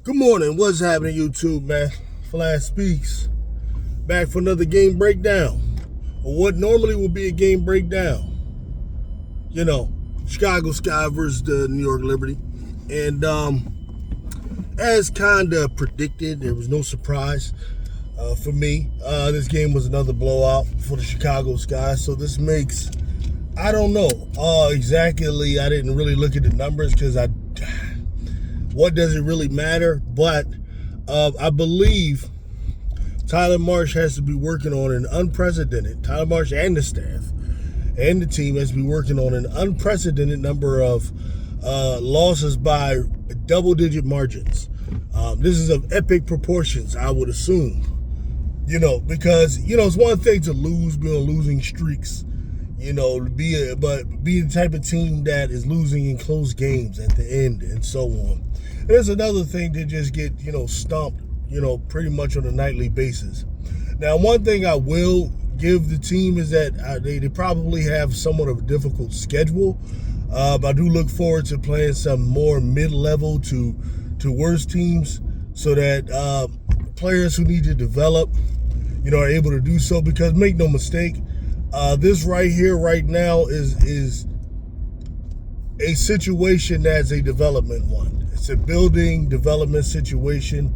Good morning. What's happening, YouTube, man? Flash Speaks. Back for another game breakdown. Or what normally would be a game breakdown. You know, Chicago Sky versus the New York Liberty. And as kind of predicted, there was no surprise for me. This game was another blowout for the Chicago Sky. So this makes, I don't know exactly. I didn't really look at the numbers because what does it really matter? But I believe Tyler Marsh has to be working on an unprecedented, Tyler Marsh and the staff and the team has to be working on an unprecedented number of losses by double-digit margins. This is of epic proportions, I would assume. Because, it's one thing to lose, be on losing streaks, but be the type of team that is losing in close games at the end and so on. There's another thing to just get, stomped, pretty much on a nightly basis. Now, one thing I will give the team is that they probably have somewhat of a difficult schedule. But I do look forward to playing some more mid-level to worse teams so that players who need to develop, are able to do so. Because make no mistake, this right here, right now, is a situation that's a development one. It's a building development situation.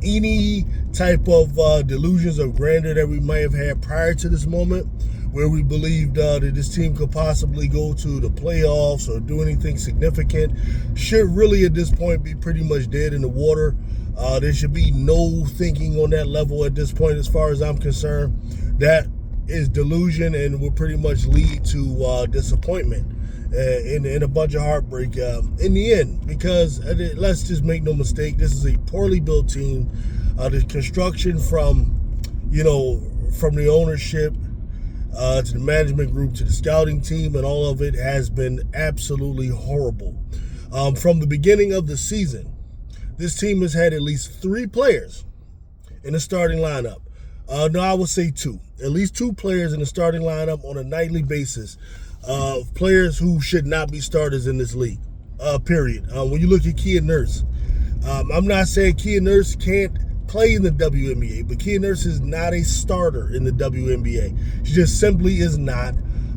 Any type of delusions of grandeur that we might have had prior to this moment, where we believed that this team could possibly go to the playoffs or do anything significant, should really at this point be pretty much dead in the water. There should be no thinking on that level at this point as far as I'm concerned. That is delusion and will pretty much lead to disappointment and a bunch of heartbreak in the end. Because let's just make no mistake, this is a poorly built team. The construction from the ownership to the management group to the scouting team and all of it has been absolutely horrible. From the beginning of the season, this team has had at least 3 players in the starting lineup. No, I would say 2. At least 2 players in the starting lineup on a nightly basis. Players who should not be starters in this league, period. When you look at Kia Nurse, I'm not saying Kia Nurse can't play in the WNBA, but Kia Nurse is not a starter in the WNBA. She just simply is not.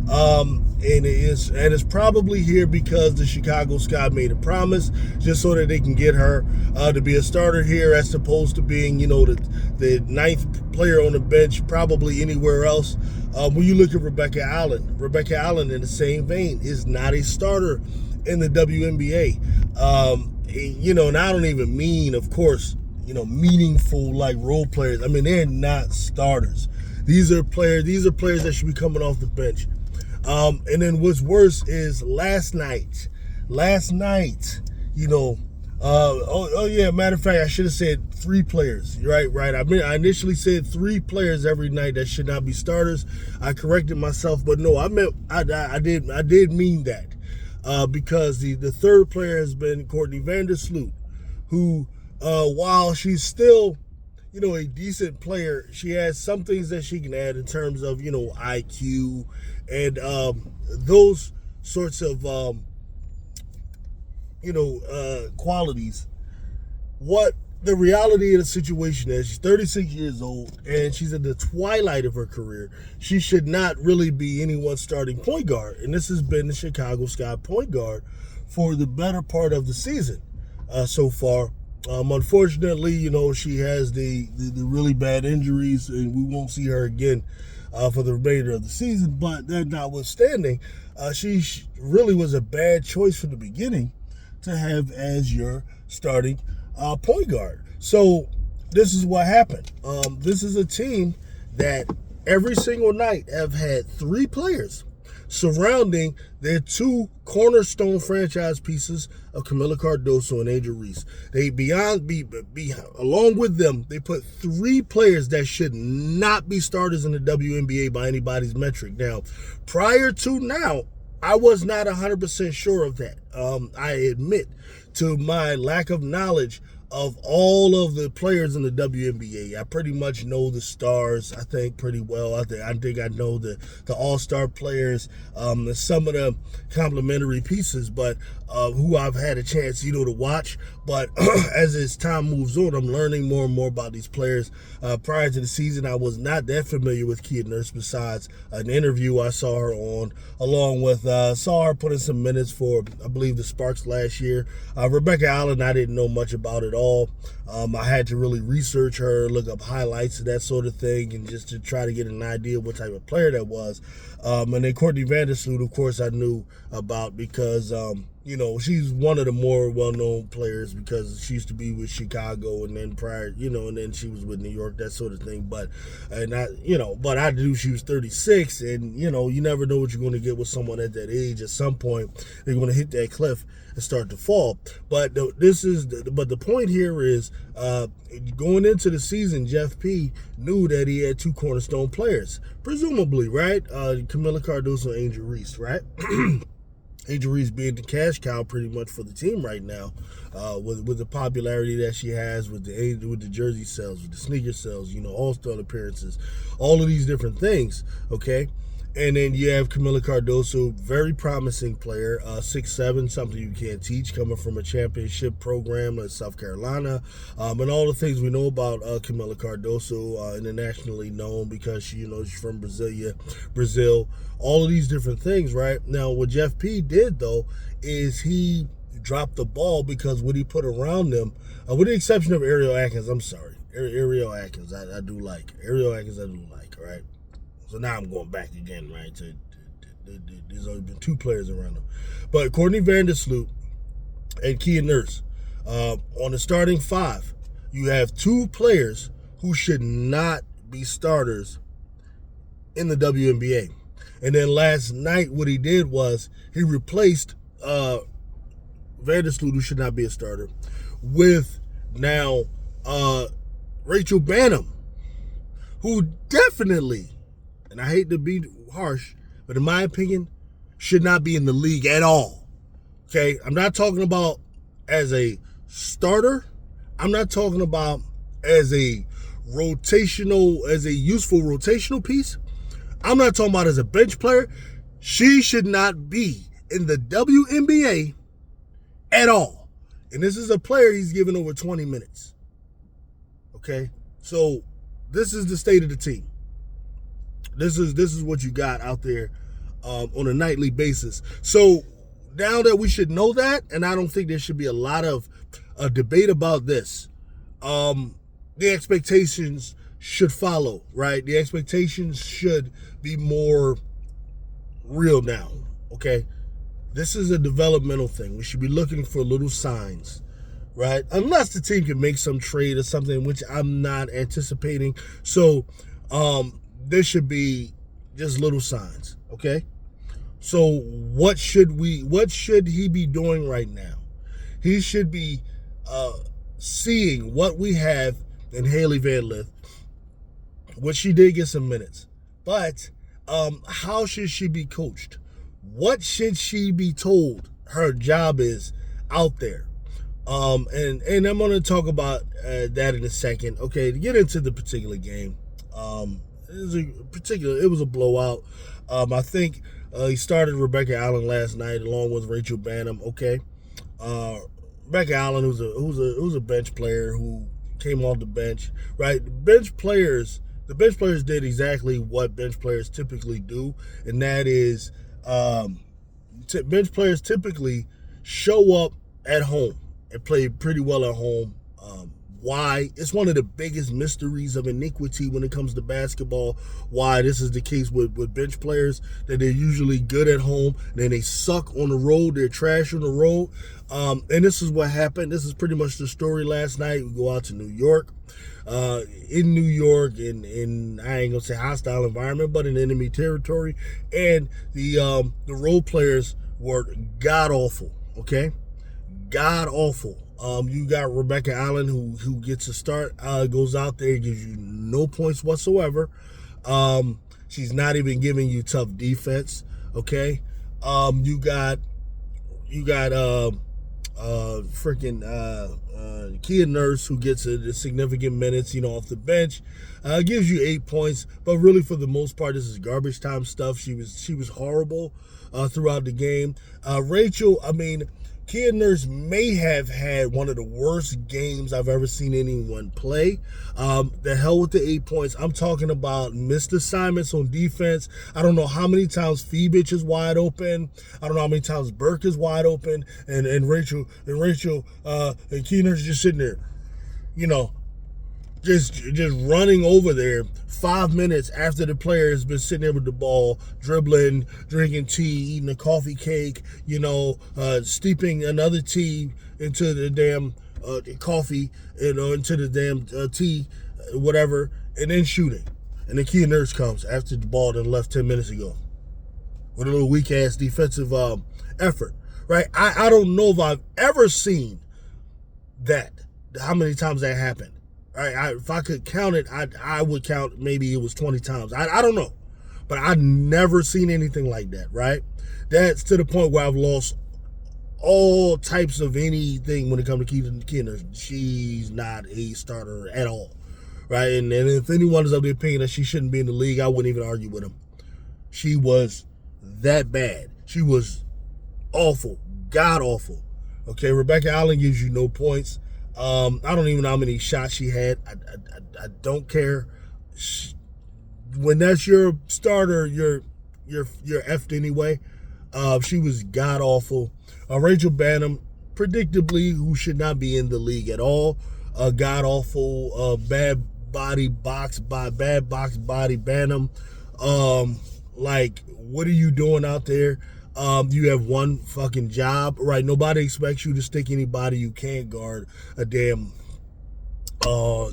And it's probably here because the Chicago Sky made a promise just so that they can get her to be a starter here, as opposed to being, the 9th player on the bench, probably anywhere else. When you look at Rebecca Allen in the same vein is not a starter in the WNBA. And I don't even mean, of course, meaningful like role players. I mean, they're not starters. These are players that should be coming off the bench. And then what's worse is last night, matter of fact, I should have said 3 players. Right. I initially said 3 players every night that should not be starters. I corrected myself, but no, I did mean that. Because the 3rd player has been Courtney Vandersloot, who, while she's still, a decent player, she has some things that she can add in terms of, IQ and those sorts of, qualities. What the reality of the situation is, she's 36 years old and she's in the twilight of her career. She should not really be anyone's starting point guard. And this has been the Chicago Sky point guard for the better part of the season so far. Unfortunately, she has the really bad injuries and we won't see her again for the remainder of the season. But that notwithstanding, she really was a bad choice from the beginning to have as your starting point guard. So this is what happened. This is a team that every single night have had 3 players surrounding their 2 cornerstone franchise pieces of Camila Cardoso and Angel Reese. They along with them, they put 3 players that should not be starters in the WNBA by anybody's metric. Now, prior to now, I was not 100% sure of that. I admit to my lack of knowledge of all of the players in the WNBA, I pretty much know the stars, I think, pretty well. I think I know the all-star players, some of the complementary pieces, but who I've had a chance, to watch. But as this time moves on, I'm learning more and more about these players. Prior to the season, I was not that familiar with Kia Nurse besides an interview I saw her on, along with saw her put in some minutes for, I believe, the Sparks last year. Rebecca Allen, I didn't know much about at all. I had to really research her, look up highlights and that sort of thing, and just to try to get an idea of what type of player that was. And then Courtney Vandersloot, of course, I knew about because, she's one of the more well-known players because she used to be with Chicago, and then prior, and then she was with New York, that sort of thing. But I knew she was 36, and, you never know what you're going to get with someone at that age. At some point, they're going to hit that cliff and start to fall. But the point here is going into the season, Jeff P knew that he had two cornerstone players, presumably, right? Camila Cardoso and Angel Reese, right? Angel Reese being the cash cow pretty much for the team right now, with the popularity that she has, with the jersey sales, with the sneaker sales, all-star appearances, all of these different things, okay? And then you have Camila Cardoso, very promising player, 6'7", something you can't teach, coming from a championship program in South Carolina, and all the things we know about Camila Cardoso, internationally known because she's from Brazil, all of these different things, right? Now, what Jeff P did, though, is he dropped the ball because what he put around them, with the exception of Ariel Atkins, Ariel Atkins, I do like, right? So now I'm going back again, right? There's only been two players around them. But Courtney Vandersloot and Kia Nurse, on the starting five, you have two players who should not be starters in the WNBA. And then last night, what he did was he replaced Vandersloot, who should not be a starter, with now Rachel Banham, who definitely, and I hate to be harsh, but in my opinion, should not be in the league at all. Okay? I'm not talking about as a starter. I'm not talking about as a useful rotational piece. I'm not talking about as a bench player. She should not be in the WNBA at all. And this is a player he's given over 20 minutes. Okay? So this is the state of the team. This is what you got out there on a nightly basis. So now that we should know that, and I don't think there should be a lot of debate about this, the expectations should follow, right? The expectations should be more real now, okay? This is a developmental thing. We should be looking for little signs, right? Unless the team can make some trade or something, which I'm not anticipating. So there should be just little signs, okay? So what should he be doing right now? He should be seeing what we have in Haley Van Lith, which she did get some minutes. But how should she be coached? What should she be told her job is out there? And I'm going to talk about that in a second. Okay, to get into the particular game, it was a blowout. I think he started Rebecca Allen last night along with Rachel Banham. Okay, Rebecca Allen, who's a bench player who came off the bench. Right, the bench players did exactly what bench players typically do, and that is bench players typically show up at home and play pretty well at home. Why? It's one of the biggest mysteries of iniquity when it comes to basketball, why this is the case with bench players, that they're usually good at home, then they suck on the road, they're trash on the road. And this is what happened. This is pretty much the story last night. We go out to New York. In New York, in I ain't gonna say hostile environment, but in enemy territory, and the role players were god awful. Okay, god awful. You got Rebecca Allen who gets a start, goes out there, gives you no points whatsoever. She's not even giving you tough defense. Okay, you got Kia Nurse, who gets a significant minutes, off the bench, gives you 8 points. But really, for the most part, this is garbage time stuff. She was horrible throughout the game. Rachel, Kia Nurse may have had one of the worst games I've ever seen anyone play. The hell with the 8 points. I'm talking about missed assignments on defense. I don't know how many times Feebich is wide open. I don't know how many times Burke is wide open. And Rachel and Kia Nurse just sitting there, just running over there 5 minutes after the player has been sitting there with the ball, dribbling, drinking tea, eating a coffee cake, steeping another tea into the damn coffee, into the damn tea, whatever, and then shooting. And the Kia Nurse comes after the ball that left 10 minutes ago with a little weak-ass defensive effort, right? I don't know if I've ever seen that, how many times that happened. Right, if I could count it, I would count maybe it was 20 times. I don't know. But I've never seen anything like that, right? That's to the point where I've lost all types of anything when it comes to Kia Nurse. She's not a starter at all, right? And if anyone is of the opinion that she shouldn't be in the league, I wouldn't even argue with them. She was that bad. She was awful, god-awful. Okay, Rebecca Allen gives you no points. I don't even know how many shots she had. I don't care. When that's your starter, you're effed anyway. She was god awful. Rachel Banham, predictably, who should not be in the league at all. God awful. Bad box body Banham. What are you doing out there? You have one fucking job, right? Nobody expects you to stick anybody. You can't guard a damn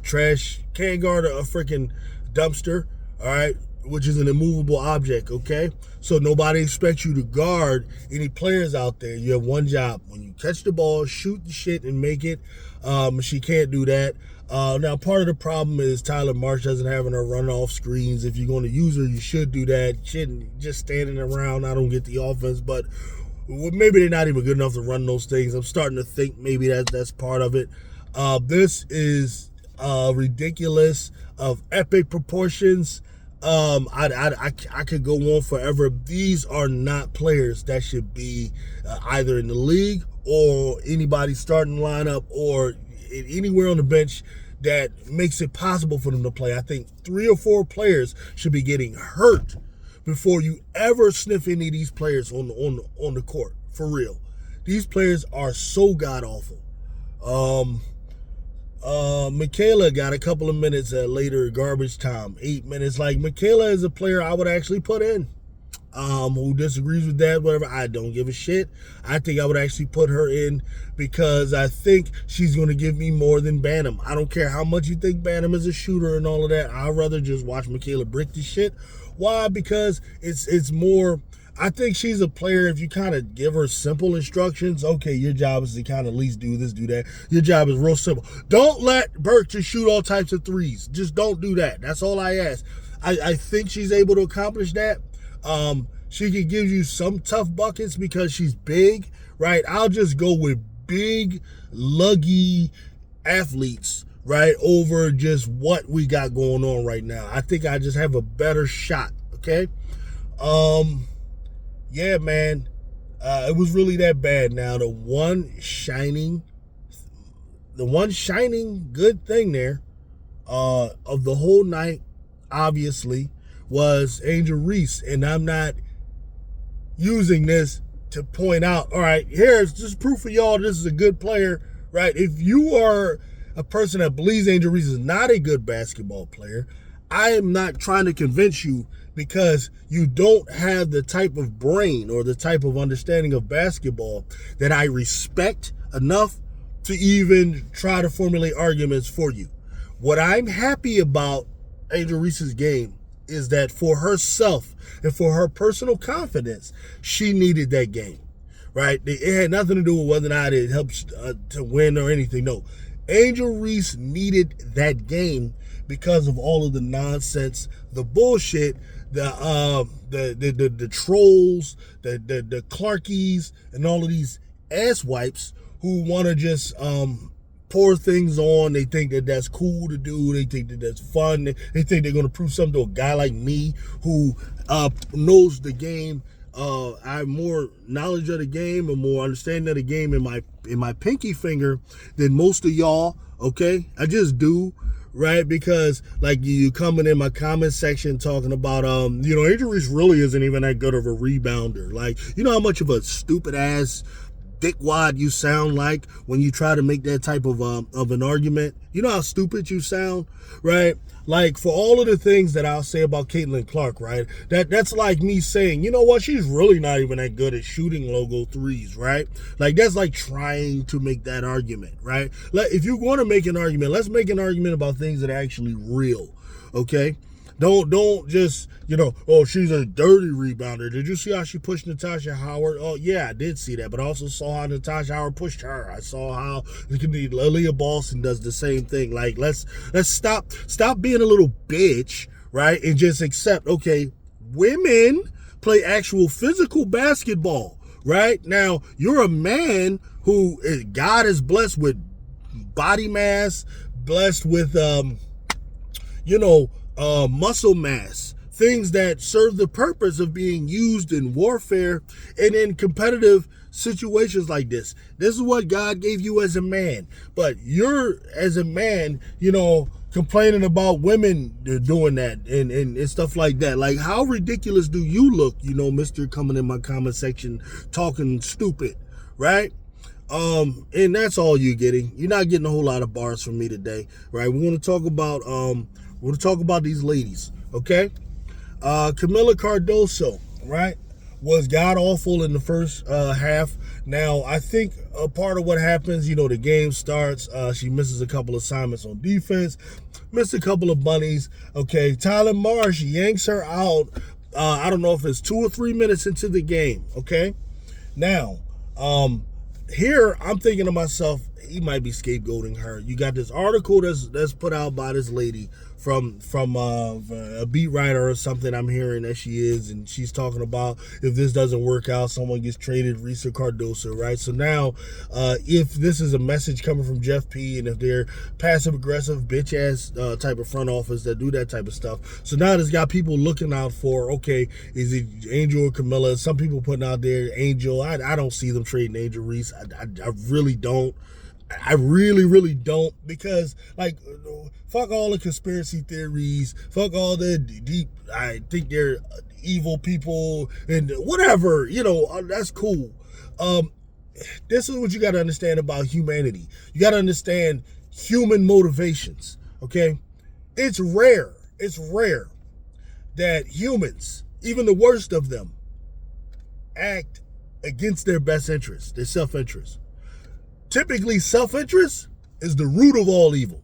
trash. Can't guard a freaking dumpster, all right? Which is an immovable object, okay? So nobody expects you to guard any players out there. You have one job. When you catch the ball, shoot the shit and make it. She can't do that. Now, part of the problem is Tyler Marsh doesn't have her run off screens. If you're going to use her, you should do that. Shouldn't just standing around. I don't get the offense, but maybe they're not even good enough to run those things. I'm starting to think maybe that's part of it. This is ridiculous, of epic proportions. I could go on forever. These are not players that should be either in the league or anybody starting lineup or anywhere on the bench that makes it possible for them to play. I think 3 or 4 players should be getting hurt before you ever sniff any of these players on the court. For real. These players are so god awful. Michaela got a couple of minutes later, garbage time, 8 minutes. Michaela is a player I would actually put in. Who disagrees with that, whatever, I don't give a shit. I think I would actually put her in because I think she's going to give me more than Banham. I don't care how much you think Banham is a shooter and all of that. I'd rather just watch Michaela brick the shit. Why? Because it's more, I think she's a player, if you kind of give her simple instructions, okay, your job is to kind of at least do this, do that. Your job is real simple. Don't let Burke just shoot all types of threes. Just don't do that. That's all I ask. I think she's able to accomplish that. She can give you some tough buckets because she's big, right? I'll just go with big, luggy athletes, right, over just what we got going on right now. I think I just have a better shot, okay? Yeah, man, it was really that bad. Now, the one shining good thing there of the whole night, obviously, was Angel Reese. And I'm not using this to point out, all right, here's just proof for y'all this is a good player, right? If you are a person that believes Angel Reese is not a good basketball player, I am not trying to convince you because you don't have the type of brain or the type of understanding of basketball that I respect enough to even try to formulate arguments for you. What I'm happy about Angel Reese's game is that for herself and for her personal confidence, she needed that game, right? It had nothing to do with whether or not it helps to win or anything. No, Angel Reese needed that game because of all of the nonsense, the bullshit, the trolls, the Clarkies, and all of these ass wipes who want to just pour things on. They think that that's cool to do. They think that that's fun. They think they're going to prove something to a guy like me who knows the game. I have more knowledge of the game and more understanding of the game in my pinky finger than most of y'all. Okay, I just do. Right, because like you coming in my comment section talking about Angel Reese really isn't even that good of a rebounder. Like, you know how much of a stupid ass dickwad you sound like when you try to make that type of an argument. You know how stupid you sound, right? Like, for all of the things that I'll say about Caitlin Clark, right? That's like me saying, you know what, she's really not even that good at shooting logo threes, right? Like, that's like trying to make that argument, right? Like, if you want to make an argument, let's make an argument about things that are actually real, okay? Don't just, oh, she's a dirty rebounder. Did you see how she pushed Natasha Howard? Oh, yeah, I did see that. But I also saw how Natasha Howard pushed her. I saw how Aaliyah Boston does the same thing. Like, let's stop being a little bitch, right? And just accept, okay, women play actual physical basketball, right? Now, you're a man who God is blessed with body mass, blessed with, muscle mass, things that serve the purpose of being used in warfare and in competitive situations like this. This is what God gave you as a man. But you're, as a man, complaining about women doing that and stuff like that. Like, how ridiculous do you look, Mr. coming in my comment section talking stupid, right? And that's all you're getting. You're not getting a whole lot of bars from me today, right? We want to talk about these ladies, okay? Camila Cardoso, right, was god awful in the first half. Now, I think a part of what happens, the game starts. She misses a couple assignments on defense, missed a couple of bunnies. Okay, Tyler Marsh yanks her out. I don't know if it's 2 or 3 minutes into the game. Okay, now, here I'm thinking to myself, he might be scapegoating her. You got this article that's put out by this lady from a beat writer or something. I'm hearing that she is, and she's talking about if this doesn't work out, someone gets traded, Reese or Cardoso, right? So now, if this is a message coming from Jeff P, and if they're passive aggressive bitch ass type of front office that do that type of stuff, so now it's got people looking out for, okay, is it Angel or Camilla? Some people putting out there Angel. I don't see them trading Angel Reese. I really don't. I really, really don't, because, like, fuck all the conspiracy theories, fuck all the deep, I think they're evil people, and whatever, that's cool. This is what you got to understand about humanity. You got to understand human motivations, okay? It's rare that humans, even the worst of them, act against their best interest, their self-interest. Typically, self-interest is the root of all evil,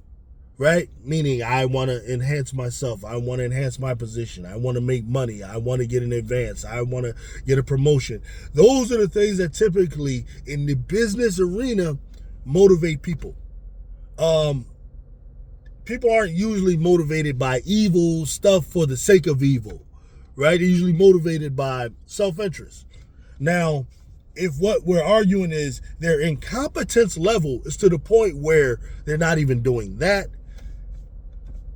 right? Meaning, I want to enhance myself. I want to enhance my position. I want to make money. I want to get an advance. I want to get a promotion. Those are the things that typically, in the business arena, motivate people. People aren't usually motivated by evil stuff for the sake of evil, right? They're usually motivated by self-interest. Now, if what we're arguing is their incompetence level is to the point where they're not even doing that,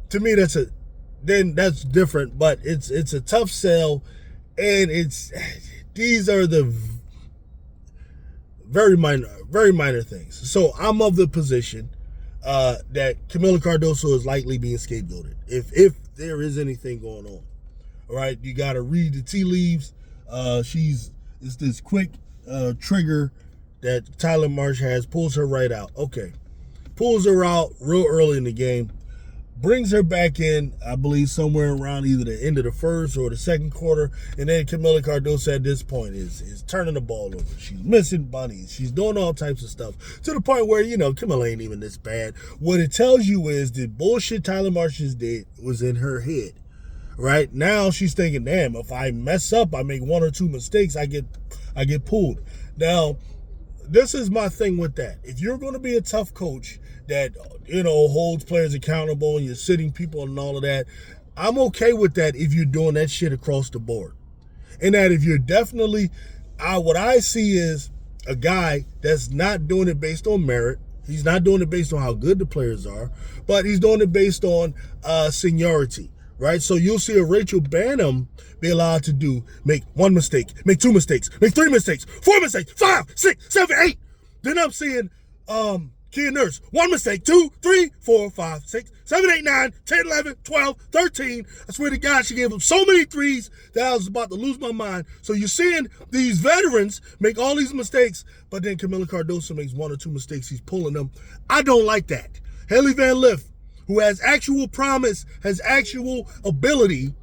to me that's different. But it's a tough sell, and these are the very minor things. So I'm of the position that Camila Cardoso is likely being scapegoated if there is anything going on. All right, you got to read the tea leaves. It's this quick trigger that Tyler Marsh has, pulls her right out. Okay. Pulls her out real early in the game. Brings her back in, I believe, somewhere around either the end of the first or the second quarter. And then Camila Cardoso at this point is turning the ball over. She's missing bunnies. She's doing all types of stuff. To the point where, Camila ain't even this bad. What it tells you is the bullshit Tyler Marsh did was in her head. Right? Now she's thinking, damn, if I mess up, I make 1 or 2 mistakes, I get pulled. Now, this is my thing with that. If you're going to be a tough coach that, holds players accountable and you're sitting people and all of that, I'm okay with that if you're doing that shit across the board. And that if you're definitely, what I see is a guy that's not doing it based on merit, He's not doing it based on how good the players are, but he's doing it based on seniority, right? So you'll see a Rachel Banham be allowed to make one mistake, make two mistakes, make three mistakes, four mistakes, 5, 6, 7, 8. Then I'm seeing Kia Nurse, one mistake, 2, 3, 4, 5, 6, 7, 8, 9, 10, 11, 12, 13. I swear to God, she gave him so many threes that I was about to lose my mind. So you're seeing these veterans make all these mistakes, but then Camila Cardoso makes 1 or 2 mistakes. He's pulling them. I don't like that. Haley Van Lith, who has actual promise, has actual ability,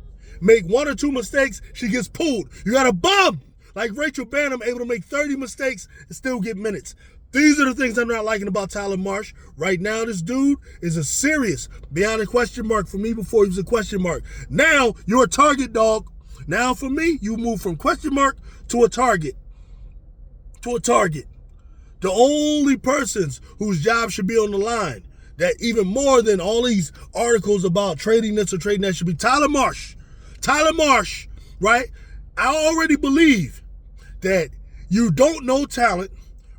make 1 or 2 mistakes, she gets pulled. You got a bum like Rachel Banham able to make 30 mistakes and still get minutes. These are the things I'm not liking about Tyler Marsh. Right now, this dude is a serious, beyond a question mark for me before he was a question mark. Now, you're a target, dog. Now, for me, you move from question mark to a target. The only persons whose job should be on the line, that even more than all these articles about trading this or trading that, should be Tyler Marsh. Tyler Marsh, right? I already believe that you don't know talent,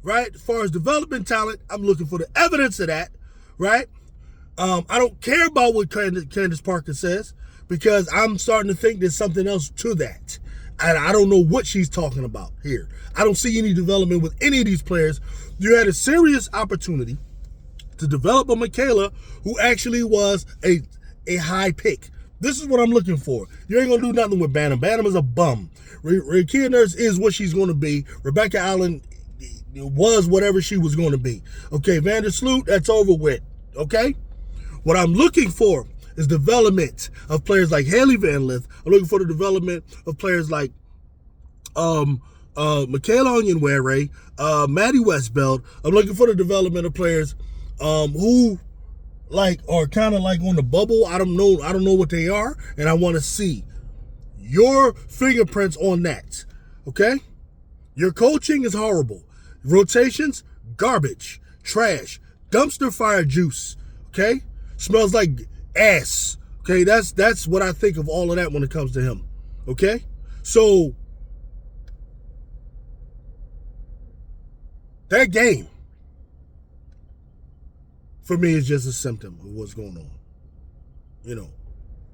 right? As far as development talent, I'm looking for the evidence of that, right? I don't care about what Candace Parker says, because I'm starting to think there's something else to that. And I don't know what she's talking about here. I don't see any development with any of these players. You had a serious opportunity to develop a Michaela who actually was a high pick. This is what I'm looking for. You ain't going to do nothing with Banham. Banham is a bum. Kia Nurse is what she's going to be. Rebecca Allen was whatever she was going to be. Okay, Vandersloot, that's over with. Okay? What I'm looking for is development of players like Haley Van Lith. I'm looking for the development of players like Michaela Onyenwere, Maddie Westbeld. I'm looking for the development of players who like are kind of like on the bubble. I don't know what they are, and I want to see your fingerprints on that. Okay? Your coaching is horrible. Rotations, garbage, trash, dumpster fire juice. Okay? Smells like ass. Okay? That's what I think of all of that when it comes to him. Okay? So that game for me is just a symptom of what's going on. You know,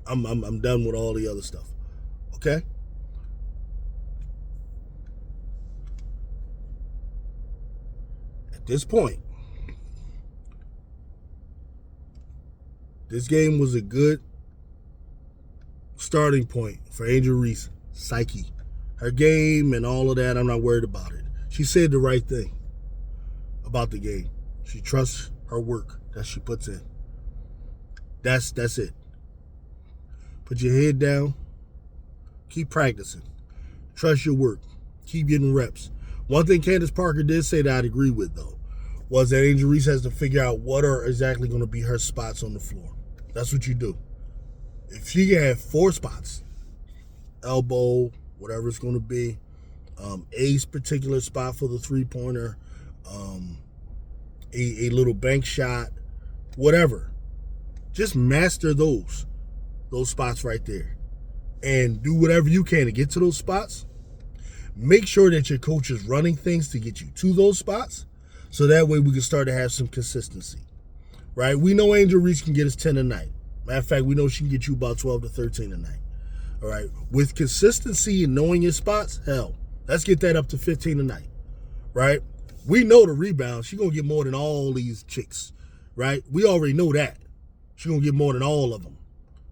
I'm done with all the other stuff. Okay? At this point, this game was a good starting point for Angel Reese psyche. Her game and all of that, I'm not worried about it. She said the right thing about the game. She trusts her work that she puts in. That's it. Put your head down. Keep practicing. Trust your work. Keep getting reps. One thing Candace Parker did say that I'd agree with, though, was that Angel Reese has to figure out what are exactly going to be her spots on the floor. That's what you do. If she can have 4 spots, elbow, whatever it's going to be, a particular spot for the three-pointer, a little bank shot, whatever. Just master those spots right there. And do whatever you can to get to those spots. Make sure that your coach is running things to get you to those spots, so that way we can start to have some consistency, right? We know Angel Reese can get us 10 a night. Matter of fact, we know she can get you about 12 to 13 a night, all right? With consistency and knowing your spots, hell, let's get that up to 15 a night, right? We know the rebound. She's going to get more than all these chicks, right? We already know that. She's going to get more than all of them.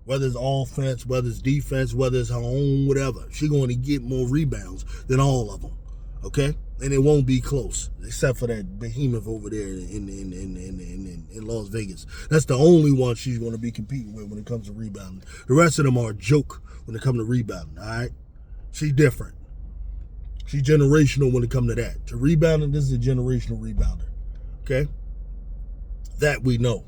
Whether it's offense, whether it's defense, whether it's her own, whatever. She's going to get more rebounds than all of them, okay? And it won't be close, except for that behemoth over there in Las Vegas. That's the only one she's going to be competing with when it comes to rebounding. The rest of them are a joke when it comes to rebounding, all right? She's different. She's generational when it comes to that. To rebounding, this is a generational rebounder, okay? That we know.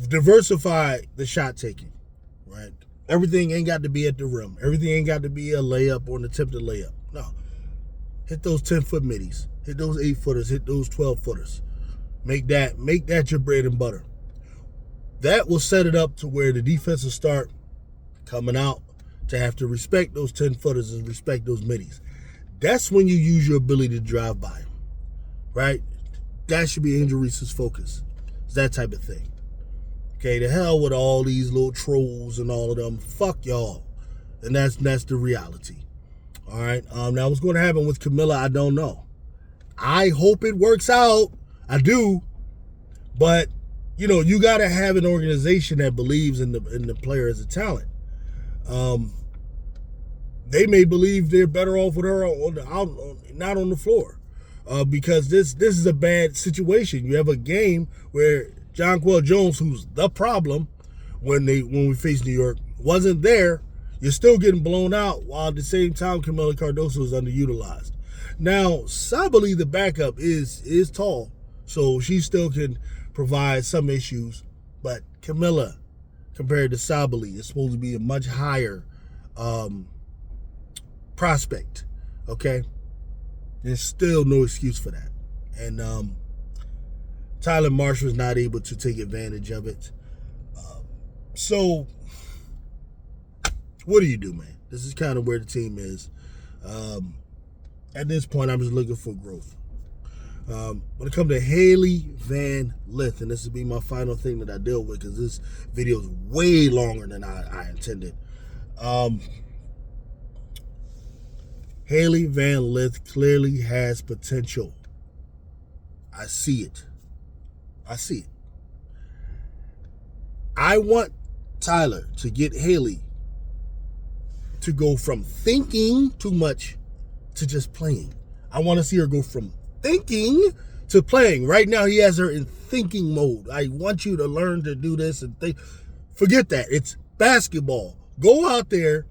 Diversify the shot taking, right? Everything ain't got to be at the rim. Everything ain't got to be a layup or an attempted layup. No. Hit those 10-foot middies. Hit those 8-footers. Hit those 12-footers. Make that your bread and butter. That will set it up to where the defense will start coming out to have to respect those 10-footers and respect those middies. That's when you use your ability to drive by them, right? That should be Angel Reese's focus. It's that type of thing. Okay, the hell with all these little trolls and all of them. Fuck y'all. And that's the reality. All right. Now what's going to happen with Camilla, I don't know. I hope it works out. I do. But, you got to have an organization that believes in the player as a talent. They may believe they're better off with her not on the floor, because this is a bad situation. You have a game where Jonquel Jones, who's the problem when we faced New York, wasn't there. You're still getting blown out, while at the same time Camila Cardoso is underutilized. Now, Sabally, the backup, is tall, so she still can provide some issues, but Camilla, compared to Sabally, is supposed to be a much higher prospect, okay? There's still no excuse for that. And Tyler Marsh was not able to take advantage of it. So, what do you do, man? This is kind of where the team is. At this point, I'm just looking for growth. When it comes to Haley Van Lith, and this will be my final thing that I deal with, because this video is way longer than I intended. Haley Van Lith clearly has potential. I see it. I want Tyler to get Haley to go from thinking too much to just playing. I want to see her go from thinking to playing. Right now, he has her in thinking mode. I want you to learn to do this and think. Forget that. It's basketball. Go out there,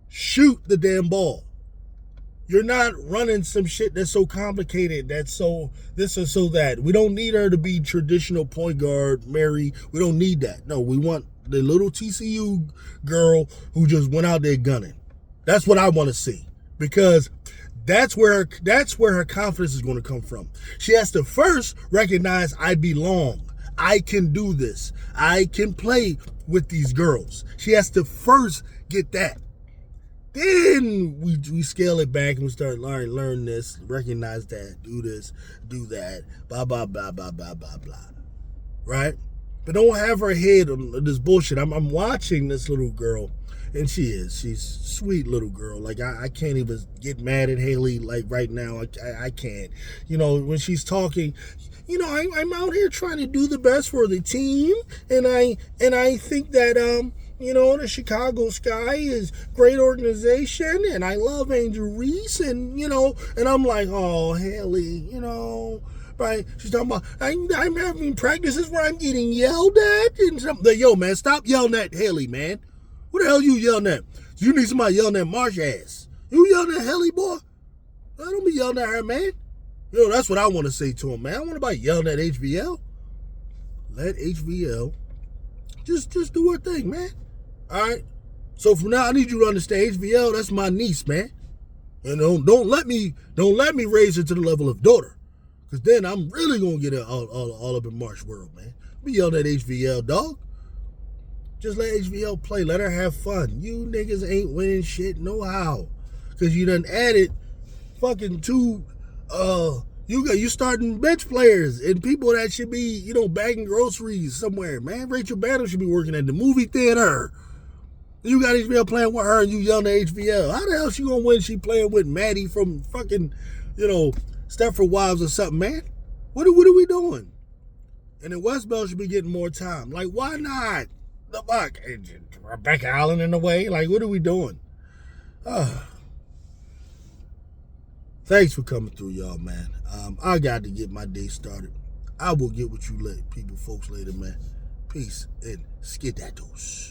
shoot the damn ball. You're not running some shit that's so complicated, that's so this or so that. We don't need her to be traditional point guard, Mary. We don't need that. No, we want the little TCU girl who just went out there gunning. That's what I want to see, because that's where her confidence is going to come from. She has to first recognize, I belong. I can do this. I can play with these girls. She has to first get that. Then we scale it back and we start learn this, recognize that, do this, do that, blah, blah, blah, blah, blah, blah, blah. Right? But don't have her head on this bullshit. I'm watching this little girl, and she's a sweet little girl. Like, I can't even get mad at Haley, like, right now. I can't. When she's talking, I'm out here trying to do the best for the team, and I think that, the Chicago Sky is great organization, and I love Angel Reese, and I'm like, oh, Haley, right? She's talking about, I'm having practices where I'm getting yelled at, and something. Yo, man, stop yelling at Haley, man. What the hell you yelling at? You need somebody yelling at Marsh ass. You yelling at Haley, boy? I don't be yelling at her, man. That's what I want to say to him, man. I want nobody yelling at HVL. Let HVL just do her thing, man. All right. So from now, I need you to understand, HVL, that's my niece, man. And don't let me raise her to the level of daughter, because then I'm really gonna get all up in Marsh world, man. Be yelling at HVL, dog. Just let HVL play. Let her have fun. You niggas ain't winning shit no how, because you done added fucking two. You starting bench players and people that should be bagging groceries somewhere, man. Rachel Banner should be working at the movie theater. You got HVL playing with her and you yelling at HVL. How the hell she gonna win? She playing with Maddie from fucking, Stepford Wives or something, man. What are we doing? And then Westbell should be getting more time. Like, why not? The fuck? Rebecca Allen in the way? Like, what are we doing? Thanks for coming through, y'all, man. I got to get my day started. I will get with you folks later, man. Peace and skedaddles.